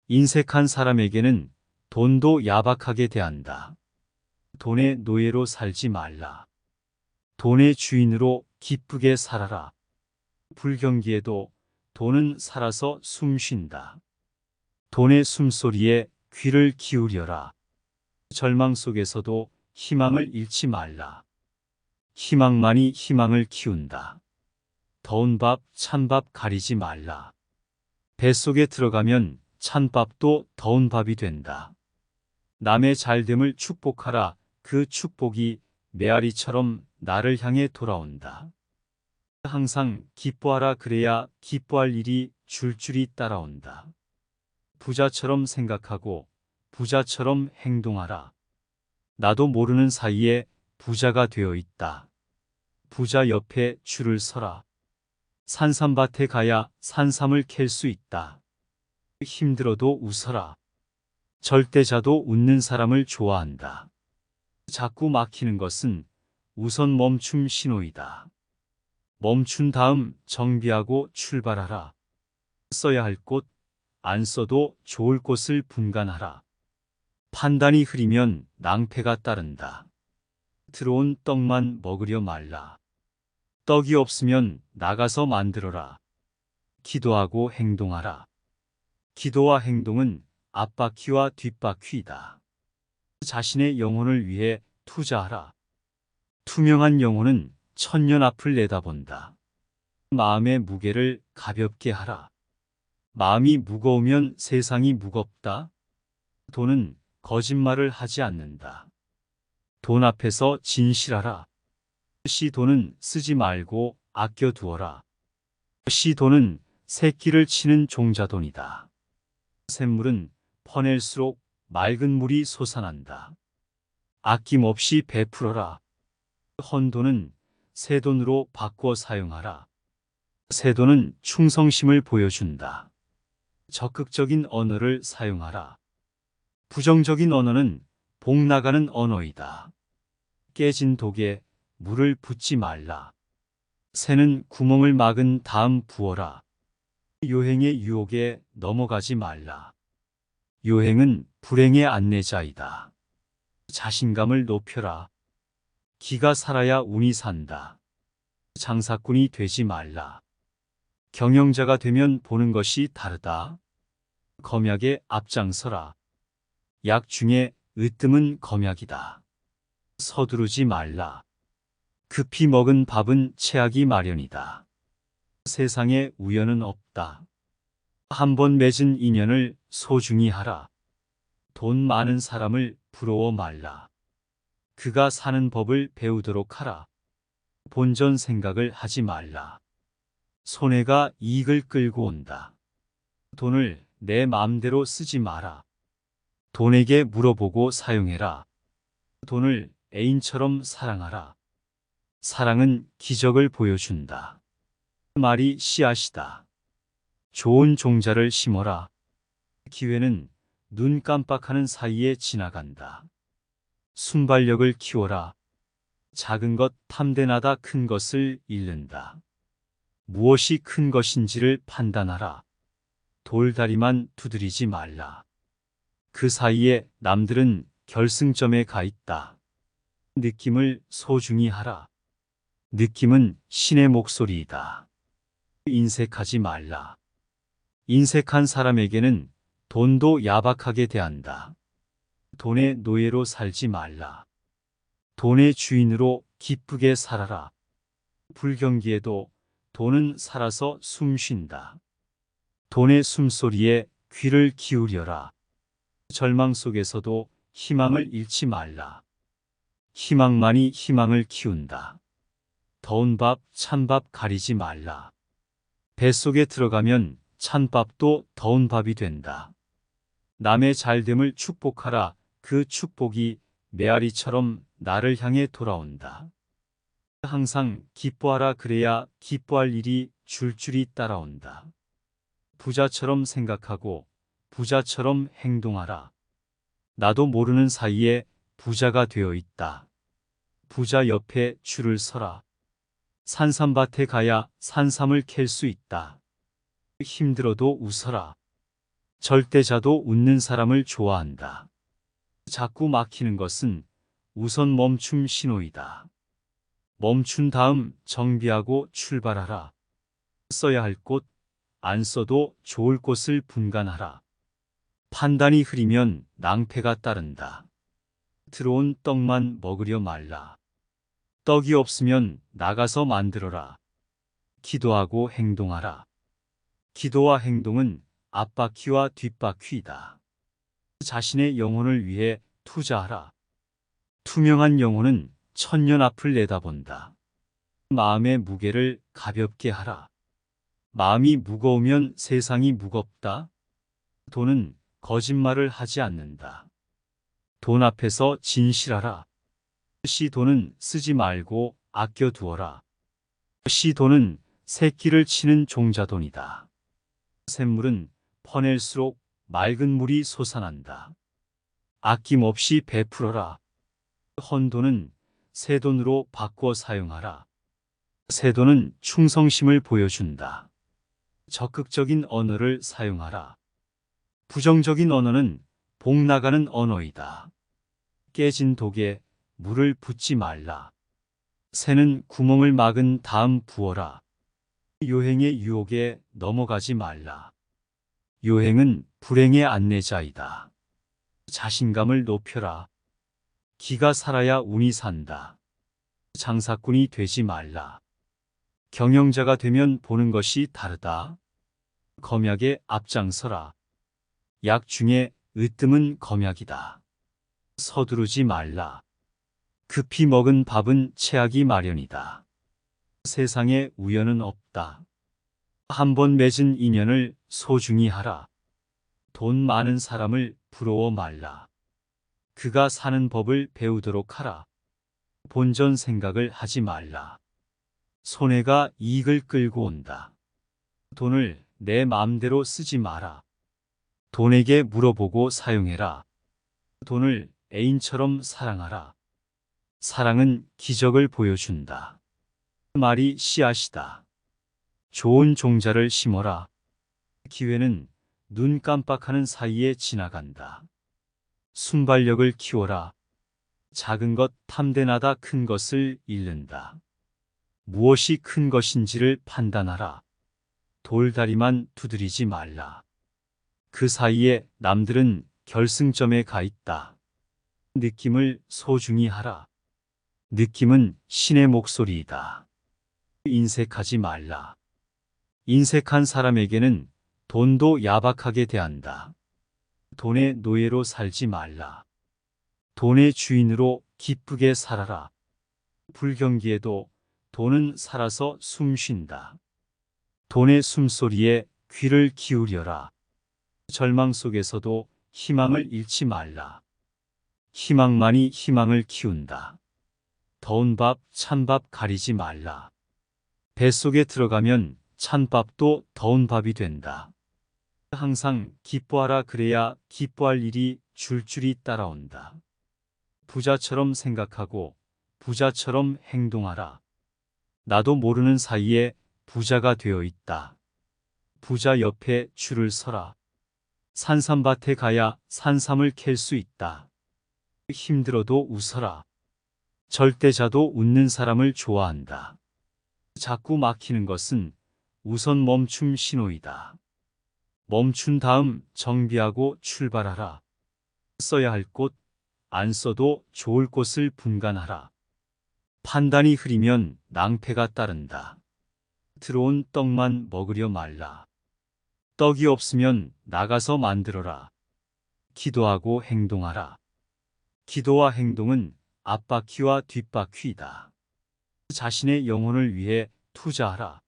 인색한 사람에게는 돈도 야박하게 대한다. 돈의 노예로 살지 말라. 돈의 주인으로 기쁘게 살아라. 불경기에도 돈은 살아서 숨 쉰다. 돈의 숨소리에 귀를 기울여라. 절망 속에서도 희망을 잃지 말라. 희망만이 희망을 키운다. 더운 밥, 찬밥 가리지 말라. 뱃속에 들어가면 찬밥도 더운 밥이 된다. 남의 잘됨을 축복하라. 그 축복이 메아리처럼 나를 향해 돌아온다. 항상 기뻐하라. 그래야 기뻐할 일이 줄줄이 따라온다. 부자처럼 생각하고 부자처럼 행동하라. 나도 모르는 사이에 부자가 되어 있다. 부자 옆에 줄을 서라. 산삼밭에 가야 산삼을 캘 수 있다. 힘들어도 웃어라. 절대자도 웃는 사람을 좋아한다. 자꾸 막히는 것은 우선 멈춤 신호이다. 멈춘 다음 정비하고 출발하라. 써야 할 곳, 안 써도 좋을 곳을 분간하라. 판단이 흐리면 낭패가 따른다. 들어온 떡만 먹으려 말라. 떡이 없으면 나가서 만들어라. 기도하고 행동하라. 기도와 행동은 앞바퀴와 뒷바퀴이다. 자신의 영혼을 위해 투자하라. 투명한 영혼은 천년 앞을 내다본다. 마음의 무게를 가볍게 하라. 마음이 무거우면 세상이 무겁다. 돈은 거짓말을 하지 않는다. 돈 앞에서 진실하라. 돈은 쓰지 말고 아껴두어라. 돈은 새끼를 치는 종자돈이다. 샘물은 퍼낼수록 맑은 물이 솟아난다. 아낌없이 베풀어라. 헌돈은 새 돈으로 바꿔 사용하라. 새 돈은 충성심을 보여준다. 적극적인 언어를 사용하라. 부정적인 언어는 복 나가는 언어이다. 깨진 독에 물을 붓지 말라. 새는 구멍을 막은 다음 부어라. 요행의 유혹에 넘어가지 말라. 요행은 불행의 안내자이다. 자신감을 높여라. 기가 살아야 운이 산다. 장사꾼이 되지 말라. 경영자가 되면 보는 것이 다르다. 검약에 앞장서라. 약 중에 으뜸은 검약이다. 서두르지 말라. 급히 먹은 밥은 체하기 마련이다. 세상에 우연은 없다. 한 번 맺은 인연을 소중히 하라. 돈 많은 사람을 부러워 말라. 그가 사는 법을 배우도록 하라. 본전 생각을 하지 말라. 손해가 이익을 끌고 온다. 돈을 내 마음대로 쓰지 마라. 돈에게 물어보고 사용해라. 돈을 애인처럼 사랑하라. 사랑은 기적을 보여준다. 말이 씨앗이다. 좋은 종자를 심어라. 기회는 눈 깜빡하는 사이에 지나간다. 순발력을 키워라. 작은 것 탐대나다 큰 것을 잃는다. 무엇이 큰 것인지를 판단하라. 돌다리만 두드리지 말라. 그 사이에 남들은 결승점에 가 있다. 느낌을 소중히 하라. 느낌은 신의 목소리이다. 인색하지 말라. 인색한 사람에게는 돈도 야박하게 대한다. 돈의 노예로 살지 말라. 돈의 주인으로 기쁘게 살아라. 불경기에도 돈은 살아서 숨 쉰다. 돈의 숨소리에 귀를 기울여라. 절망 속에서도 희망을 잃지 말라. 희망만이 희망을 키운다. 더운 밥, 찬밥 가리지 말라. 뱃속에 들어가면 찬밥도 더운 밥이 된다. 남의 잘됨을 축복하라. 그 축복이 메아리처럼 나를 향해 돌아온다. 항상 기뻐하라. 그래야 기뻐할 일이 줄줄이 따라온다. 부자처럼 생각하고 부자처럼 행동하라. 나도 모르는 사이에 부자가 되어 있다. 부자 옆에 줄을 서라. 산삼밭에 가야 산삼을 캘 수 있다. 힘들어도 웃어라. 절대자도 웃는 사람을 좋아한다. 자꾸 막히는 것은 우선 멈춤 신호이다. 멈춘 다음 정비하고 출발하라. 써야 할 곳, 안 써도 좋을 곳을 분간하라. 판단이 흐리면 낭패가 따른다. 들어온 떡만 먹으려 말라. 떡이 없으면 나가서 만들어라. 기도하고 행동하라. 기도와 행동은 앞바퀴와 뒷바퀴이다. 자신의 영혼을 위해 투자하라. 투명한 영혼은 천년 앞을 내다본다. 마음의 무게를 가볍게 하라. 마음이 무거우면 세상이 무겁다. 돈은 거짓말을 하지 않는다. 돈 앞에서 진실하라. 돈은 쓰지 말고 아껴두어라. 돈은 새끼를 치는 종자돈이다. 샘물은 퍼낼수록 맑은 물이 솟아난다. 아낌없이 베풀어라. 헌돈은 새 돈으로 바꿔 사용하라. 새 돈은 충성심을 보여준다. 적극적인 언어를 사용하라. 부정적인 언어는 복 나가는 언어이다. 깨진 독에 물을 붓지 말라. 새는 구멍을 막은 다음 부어라. 요행의 유혹에 넘어가지 말라. 요행은 불행의 안내자이다. 자신감을 높여라. 기가 살아야 운이 산다. 장사꾼이 되지 말라. 경영자가 되면 보는 것이 다르다. 검약에 앞장서라. 약 중에 으뜸은 검약이다. 서두르지 말라. 급히 먹은 밥은 체하기 마련이다. 세상에 우연은 없다. 한 번 맺은 인연을 소중히 하라. 돈 많은 사람을 부러워 말라. 그가 사는 법을 배우도록 하라. 본전 생각을 하지 말라. 손해가 이익을 끌고 온다. 돈을 내 마음대로 쓰지 마라. 돈에게 물어보고 사용해라. 돈을 애인처럼 사랑하라. 사랑은 기적을 보여준다. 말이 씨앗이다. 좋은 종자를 심어라. 기회는 눈 깜빡하는 사이에 지나간다. 순발력을 키워라. 작은 것 탐대나다 큰 것을 잃는다. 무엇이 큰 것인지를 판단하라. 돌다리만 두드리지 말라. 그 사이에 남들은 결승점에 가 있다. 느낌을 소중히 하라. 느낌은 신의 목소리이다. 인색하지 말라. 인색한 사람에게는 돈도 야박하게 대한다. 돈의 노예로 살지 말라. 돈의 주인으로 기쁘게 살아라. 불경기에도 돈은 살아서 숨 쉰다. 돈의 숨소리에 귀를 기울여라. 절망 속에서도 희망을 잃지 말라. 희망만이 희망을 키운다. 더운 밥, 찬밥 가리지 말라. 뱃속에 들어가면 찬밥도 더운 밥이 된다. 항상 기뻐하라. 그래야 기뻐할 일이 줄줄이 따라온다. 부자처럼 생각하고 부자처럼 행동하라. 나도 모르는 사이에 부자가 되어 있다. 부자 옆에 줄을 서라. 산삼밭에 가야 산삼을 캘 수 있다. 힘들어도 웃어라. 절대자도 웃는 사람을 좋아한다. 자꾸 막히는 것은 우선 멈춤 신호이다. 멈춘 다음 정비하고 출발하라. 써야 할 곳, 안 써도 좋을 곳을 분간하라. 판단이 흐리면 낭패가 따른다. 들어온 떡만 먹으려 말라. 떡이 없으면 나가서 만들어라. 기도하고 행동하라. 기도와 행동은 앞바퀴와 뒷바퀴이다. 자신의 영혼을 위해 투자하라.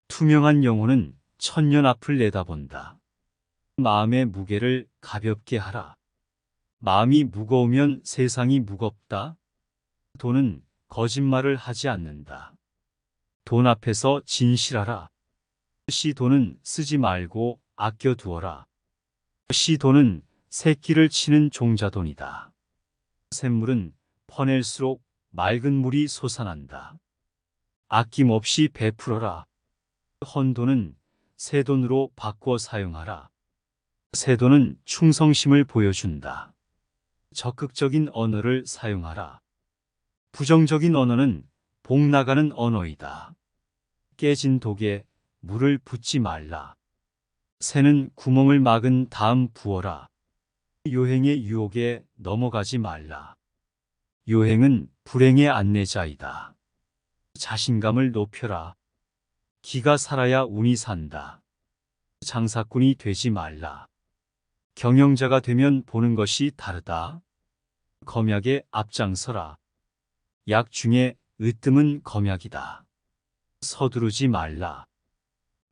투명한 영혼은 천년 앞을 내다본다. 마음의 무게를 가볍게 하라. 마음이 무거우면 세상이 무겁다. 돈은 거짓말을 하지 않는다. 돈 앞에서 진실하라. 돈은 쓰지 말고 아껴두어라. 돈은 새끼를 치는 종자돈이다. 샘물은 퍼낼수록 맑은 물이 솟아난다. 아낌없이 베풀어라. 헌돈은 새 돈으로 바꿔 사용하라. 새 돈은 충성심을 보여준다. 적극적인 언어를 사용하라. 부정적인 언어는 복 나가는 언어이다. 깨진 독에 물을 붓지 말라. 새는 구멍을 막은 다음 부어라. 요행의 유혹에 넘어가지 말라. 요행은 불행의 안내자이다. 자신감을 높여라. 기가 살아야 운이 산다. 장사꾼이 되지 말라. 경영자가 되면 보는 것이 다르다. 검약에 앞장서라. 약 중에 으뜸은 검약이다. 서두르지 말라.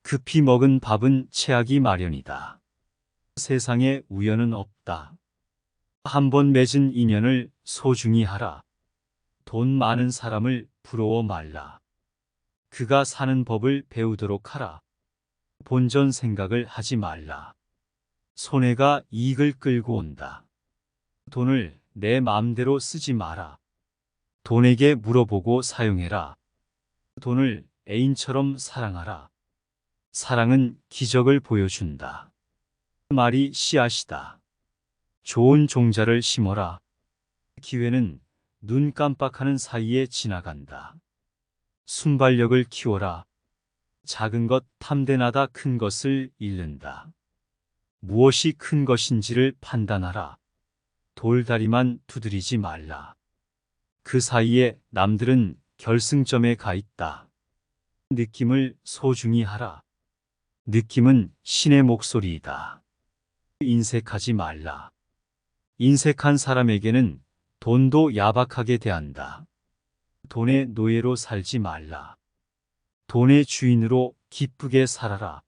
급히 먹은 밥은 체하기 마련이다. 세상에 우연은 없다. 한 번 맺은 인연을 소중히 하라. 돈 많은 사람을 부러워 말라. 그가 사는 법을 배우도록 하라. 본전 생각을 하지 말라. 손해가 이익을 끌고 온다. 돈을 내 마음대로 쓰지 마라. 돈에게 물어보고 사용해라. 돈을 애인처럼 사랑하라. 사랑은 기적을 보여준다. 말이 씨앗이다. 좋은 종자를 심어라. 기회는 눈 깜빡하는 사이에 지나간다. 순발력을 키워라. 작은 것 탐대나다 큰 것을 잃는다. 무엇이 큰 것인지를 판단하라. 돌다리만 두드리지 말라. 그 사이에 남들은 결승점에 가 있다. 느낌을 소중히 하라. 느낌은 신의 목소리이다. 인색하지 말라. 인색한 사람에게는 돈도 야박하게 대한다. 돈의 노예로 살지 말라. 돈의 주인으로 기쁘게 살아라.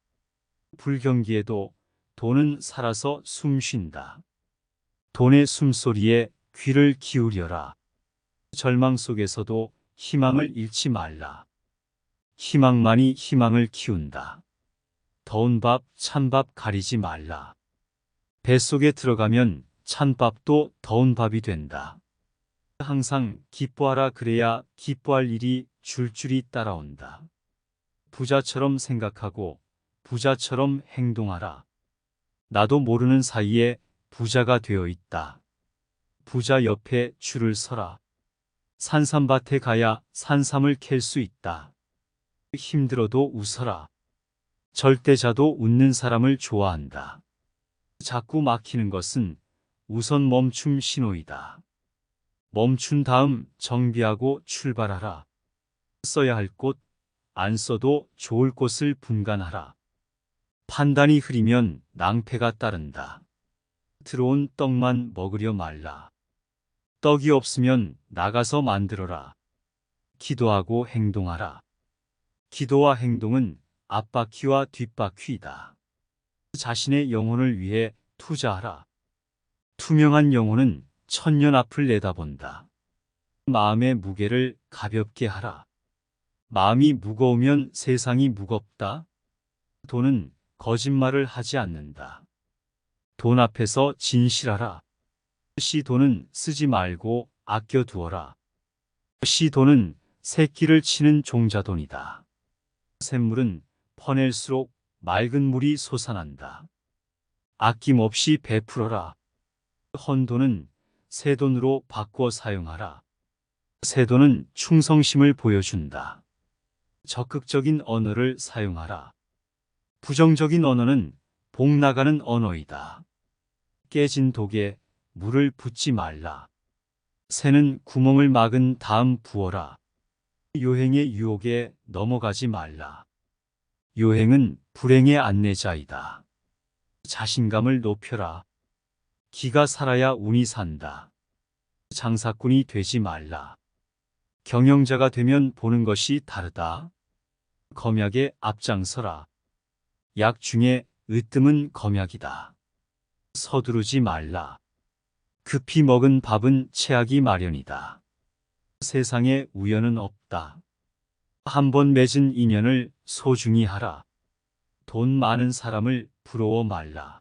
불경기에도 돈은 살아서 숨 쉰다. 돈의 숨소리에 귀를 기울여라. 절망 속에서도 희망을 잃지 말라. 희망만이 희망을 키운다. 더운 밥, 찬밥 가리지 말라. 뱃속에 들어가면 찬밥도 더운 밥이 된다. 항상 기뻐하라. 그래야 기뻐할 일이 줄줄이 따라온다. 부자처럼 생각하고 부자처럼 행동하라. 나도 모르는 사이에 부자가 되어 있다. 부자 옆에 줄을 서라. 산삼밭에 가야 산삼을 캘 수 있다. 힘들어도 웃어라. 절대자도 웃는 사람을 좋아한다. 자꾸 막히는 것은 우선 멈춤 신호이다. 멈춘 다음 정비하고 출발하라. 써야 할 곳, 안 써도 좋을 곳을 분간하라. 판단이 흐리면 낭패가 따른다. 들어온 떡만 먹으려 말라. 떡이 없으면 나가서 만들어라. 기도하고 행동하라. 기도와 행동은 앞바퀴와 뒷바퀴이다. 자신의 영혼을 위해 투자하라. 투명한 영혼은 천년 앞을 내다본다. 마음의 무게를 가볍게 하라. 마음이 무거우면 세상이 무겁다. 돈은 거짓말을 하지 않는다. 돈 앞에서 진실하라. 돈은 쓰지 말고 아껴두어라. 돈은 새끼를 치는 종자돈이다. 샘물은 퍼낼수록 맑은 물이 솟아난다. 아낌없이 베풀어라. 헌돈은 새돈으로 바꿔 사용하라. 새돈은 충성심을 보여준다. 적극적인 언어를 사용하라. 부정적인 언어는 복 나가는 언어이다. 깨진 독에 물을 붓지 말라. 새는 구멍을 막은 다음 부어라. 요행의 유혹에 넘어가지 말라. 요행은 불행의 안내자이다. 자신감을 높여라. 기가 살아야 운이 산다. 장사꾼이 되지 말라. 경영자가 되면 보는 것이 다르다. 검약에 앞장서라. 약 중에 으뜸은 검약이다. 서두르지 말라. 급히 먹은 밥은 체하기 마련이다. 세상에 우연은 없다. 한 번 맺은 인연을 소중히 하라. 돈 많은 사람을 부러워 말라.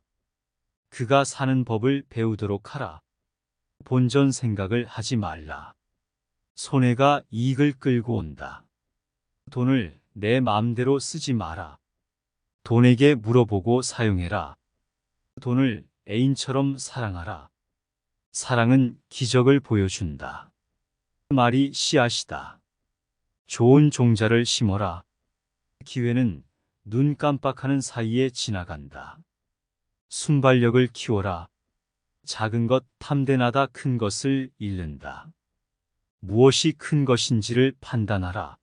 그가 사는 법을 배우도록 하라. 본전 생각을 하지 말라. 손해가 이익을 끌고 온다. 돈을 내 마음대로 쓰지 마라. 돈에게 물어보고 사용해라. 돈을 애인처럼 사랑하라. 사랑은 기적을 보여준다. 말이 씨앗이다. 좋은 종자를 심어라. 기회는 눈 깜빡하는 사이에 지나간다. 순발력을 키워라. 작은 것 탐대나다 큰 것을 잃는다. 무엇이 큰 것인지를 판단하라.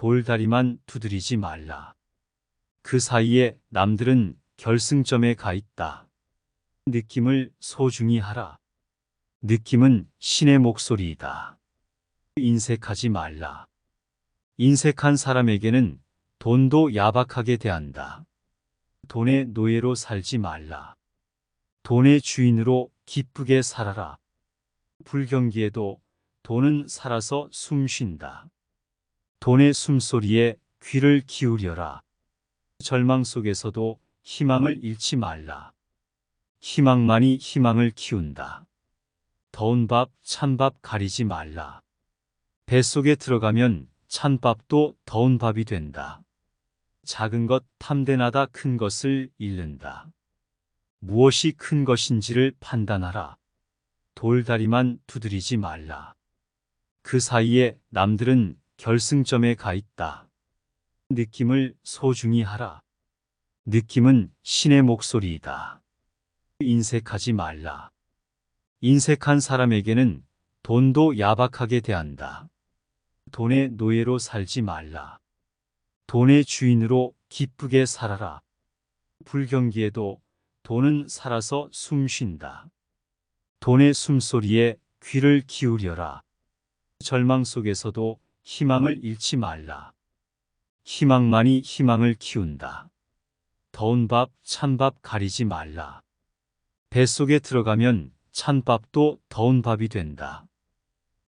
돌다리만 두드리지 말라. 그 사이에 남들은 결승점에 가 있다. 느낌을 소중히 하라. 느낌은 신의 목소리이다. 인색하지 말라. 인색한 사람에게는 돈도 야박하게 대한다. 돈의 노예로 살지 말라. 돈의 주인으로 기쁘게 살아라. 불경기에도 돈은 살아서 숨 쉰다. 돈의 숨소리에 귀를 기울여라. 절망 속에서도 희망을 잃지 말라. 희망만이 희망을 키운다. 더운 밥, 찬밥 가리지 말라. 뱃속에 들어가면 찬밥도 더운 밥이 된다. 작은 것 탐대나다 큰 것을 잃는다. 무엇이 큰 것인지를 판단하라. 돌다리만 두드리지 말라. 그 사이에 남들은 결승점에 가 있다. 느낌을 소중히 하라. 느낌은 신의 목소리이다. 인색하지 말라. 인색한 사람에게는 돈도 야박하게 대한다. 돈의 노예로 살지 말라. 돈의 주인으로 기쁘게 살아라. 불경기에도 돈은 살아서 숨 쉰다. 돈의 숨소리에 귀를 기울여라. 절망 속에서도 희망을 잃지 말라. 희망만이 희망을 키운다. 더운 밥, 찬밥 가리지 말라. 뱃속에 들어가면 찬밥도 더운 밥이 된다.